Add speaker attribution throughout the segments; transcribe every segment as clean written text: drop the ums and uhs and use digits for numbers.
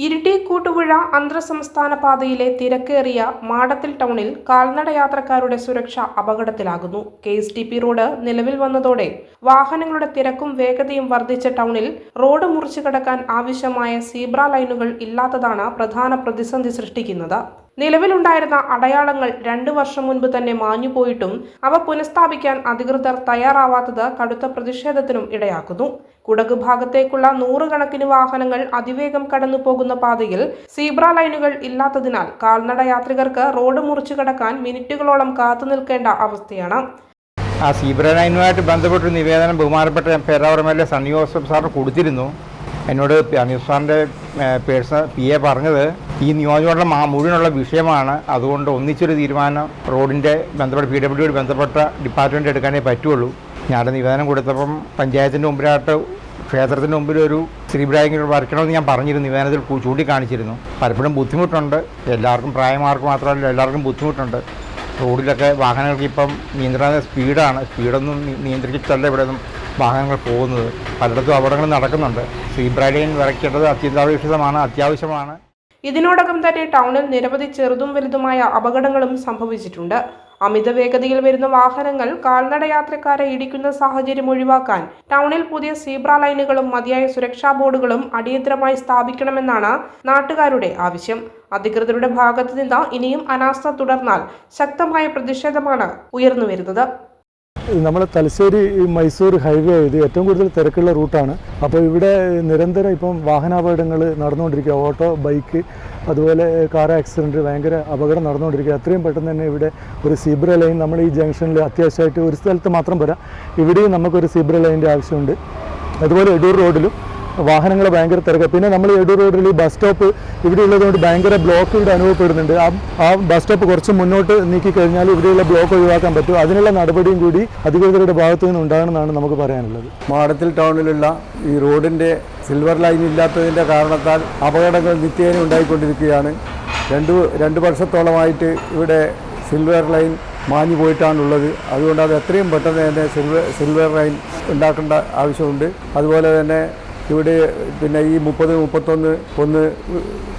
Speaker 1: ഇരിട്ടി കൂട്ടുപുഴ അന്തർസംസ്ഥാന പാതയിലെ തിരക്കേറിയ മാടത്തിൽ ടൗണിൽ കാൽനട യാത്രക്കാരുടെ സുരക്ഷ അപകടത്തിലാകുന്നു. KSTP റോഡ് നിലവിൽ വന്നതോടെ വാഹനങ്ങളുടെ തിരക്കും വേഗതയും വർദ്ധിച്ച ടൗണിൽ റോഡ് മുറിച്ചു കടക്കാൻ ആവശ്യമായ സീബ്ര ലൈനുകൾ ഇല്ലാത്തതാണ് പ്രധാന പ്രതിസന്ധി സൃഷ്ടിക്കുന്നത്. നിലവിലുണ്ടായിരുന്ന അടയാളങ്ങൾ 2 വർഷം മുൻപ് തന്നെ മാഞ്ഞുപോയിട്ടും അവ പുനഃസ്ഥാപിക്കാൻ അധികൃതർ തയ്യാറാവാത്തത് കടുത്ത പ്രതിഷേധത്തിനും ഇടയാക്കുന്നു. കുടക് ഭാഗത്തേക്കുള്ള 100 കണക്കിന് വാഹനങ്ങൾ അതിവേഗം കടന്നു പോകുന്ന പാതയിൽ സീബ്ര ലൈനുകൾ ഇല്ലാത്തതിനാൽ കാൽനട യാത്രികർക്ക് റോഡ് മുറിച്ചു കടക്കാൻ മിനിറ്റുകളോളം കാത്തുനിൽക്കേണ്ട അവസ്ഥയാണ്.
Speaker 2: ആ സീബ്ര ലൈനുമായിട്ട് ബന്ധപ്പെട്ടൊരു നിവേദനം ബഹുമാനപ്പെട്ട പേരാവൂർ MLA സണ്ണി ജോസഫ് സാറിന് കൊടുത്തിരുന്നു. എന്നോട് അനീസ് സാറിൻ്റെ പേഴ്സണൽ PA പറഞ്ഞത് ഈ നിയോജകമണ്ഡലം മുഴുവനുള്ള വിഷയമാണ്, അതുകൊണ്ട് ഒന്നിച്ചൊരു തീരുമാനം റോഡിൻ്റെ ബന്ധപ്പെട്ട PWD ബന്ധപ്പെട്ട ഡിപ്പാർട്ട്മെൻറ്റ് എടുക്കാനേ പറ്റുള്ളൂ. ഞാനൊരു നിവേദനം കൊടുത്തപ്പം പഞ്ചായത്തിൻ്റെ മുമ്പിലായിട്ട് ക്ഷേത്രത്തിൻ്റെ മുമ്പിൽ ഒരു ശ്രീബ്രായെങ്കിൽ വരയ്ക്കണമെന്ന് ഞാൻ പറഞ്ഞിരുന്നു, നിവേദനത്തിൽ ചൂണ്ടിക്കാണിച്ചിരുന്നു. പലപ്പോഴും ബുദ്ധിമുട്ടുണ്ട്, എല്ലാവർക്കും പ്രായമാർക്ക് മാത്രമല്ല എല്ലാവർക്കും ബുദ്ധിമുട്ടുണ്ട്. റോഡിലൊക്കെ വാഹനങ്ങൾക്ക് ഇപ്പം നിയന്ത്രണ സ്പീഡൊന്നും നിയന്ത്രിച്ചിട്ടല്ല ഇവിടെ ഒന്നും വാഹനങ്ങൾ പോകുന്നത്. പലയിടത്തും അപകടങ്ങൾ നടക്കുന്നുണ്ട്. സീബ്ര ലൈൻ വരയ്ക്കേണ്ടത് അത്യാവശ്യമാണ്.
Speaker 1: ഇതിനോടകം തന്നെ ടൗണിൽ നിരവധി ചെറുതും വലുതുമായ അപകടങ്ങളും സംഭവിച്ചിട്ടുണ്ട്. അമിത വേഗതയിൽ വരുന്ന വാഹനങ്ങൾ കാൽനട യാത്രക്കാരെ ഇടിക്കുന്ന സാഹചര്യം ഒഴിവാക്കാൻ ടൗണിൽ പുതിയ സീബ്ര ലൈനുകളും മതിയായ സുരക്ഷാ ബോർഡുകളും അടിയന്തരമായി സ്ഥാപിക്കണമെന്നാണ് നാട്ടുകാരുടെ ആവശ്യം. അധികൃതരുടെ ഭാഗത്തു നിന്ന് ഇനിയും അനാസ്ഥ തുടർന്നാൽ ശക്തമായ പ്രതിഷേധമാണ് ഉയർന്നുവരുന്നത്.
Speaker 3: നമ്മൾ തലശ്ശേരി മൈസൂർ ഹൈവേ ഇത് ഏറ്റവും കൂടുതൽ തിരക്കുള്ള റൂട്ടാണ്. അപ്പോൾ ഇവിടെ നിരന്തരം ഇപ്പം വാഹനാപകടങ്ങൾ നടന്നുകൊണ്ടിരിക്കുക. ഓട്ടോ, ബൈക്ക്, അതുപോലെ കാർ ആക്സിഡൻറ്റ്, ഭയങ്കര അപകടം നടന്നുകൊണ്ടിരിക്കുക. എത്രയും പെട്ടെന്ന് തന്നെ ഇവിടെ ഒരു സീബ്ര ലൈൻ നമ്മൾ ഈ ജംഗ്ഷനിൽ അത്യാവശ്യമായിട്ട് ഒരു സ്ഥലത്ത് മാത്രം പോരാ, ഇവിടെയും നമുക്കൊരു സീബ്ര ലൈനിൻ്റെ ആവശ്യമുണ്ട്. അതുപോലെ എടൂർ റോഡിലും വാഹനങ്ങൾ ഭയങ്കര തിരക്ക്. പിന്നെ നമ്മൾ എടൂർ റോഡിൽ ബസ് സ്റ്റോപ്പ് ഇവിടെ ഉള്ളതുകൊണ്ട് ഭയങ്കര ബ്ലോക്ക് ഇവിടെ അനുഭവപ്പെടുന്നുണ്ട്. ആ ബസ് സ്റ്റോപ്പ് കുറച്ച് മുന്നോട്ട് നീക്കിക്കഴിഞ്ഞാൽ ഇവിടെയുള്ള ബ്ലോക്ക് ഒഴിവാക്കാൻ പറ്റും. അതിനുള്ള നടപടിയും കൂടി അധികൃതരുടെ ഭാഗത്തു നിന്ന് ഉണ്ടാകണമെന്നാണ് നമുക്ക് പറയാനുള്ളത്.
Speaker 4: മാടത്തിൽ ടൗണിലുള്ള ഈ റോഡിൻ്റെ സിൽവർ ലൈൻ ഇല്ലാത്തതിൻ്റെ കാരണത്താൽ അപകടങ്ങൾ നിത്യേന ഉണ്ടായിക്കൊണ്ടിരിക്കുകയാണ്. രണ്ട് വർഷത്തോളമായിട്ട് ഇവിടെ സിൽവർ ലൈൻ മാഞ്ഞു പോയിട്ടാണുള്ളത്. അതുകൊണ്ട് അത് എത്രയും പെട്ടെന്ന് തന്നെ സിൽവർ ലൈൻ ഉണ്ടാക്കേണ്ട ആവശ്യമുണ്ട്. അതുപോലെ തന്നെ ഇവിടെ പിന്നെ ഈ 30, 31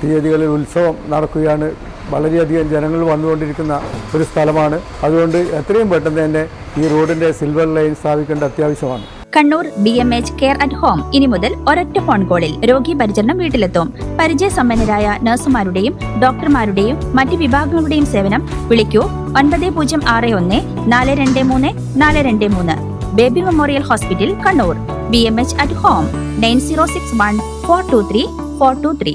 Speaker 4: തീയതികളിൽ ഉത്സവം നടക്കുകയാണ്. വളരെയധികം ജനങ്ങൾ വന്നുകൊണ്ടിരിക്കുന്ന ഒരു സ്ഥലമാണ്. അതുകൊണ്ട് എത്രയും പെട്ടെന്ന് തന്നെ ഈ റോഡിൻ്റെ സിൽവർ ലൈൻ സ്ഥാപിക്കേണ്ട അത്യാവശ്യമാണ്.
Speaker 5: Kannur BMH care at home ഇനി മുതൽ ഒരൊറ്റ ഫോൺ കോളിൽ രോഗി പരിചരണം വീട്ടിലെത്തും. പരിചയസമ്പന്നരായ നഴ്സുമാരുടെയും ഡോക്ടർമാരുടെയും മറ്റ് വിഭാഗങ്ങളുടെയും സേവനം വിളിക്കൂ 9061 423 423. Baby memorial hospital, Kannur. BMH at home 9061 423 423.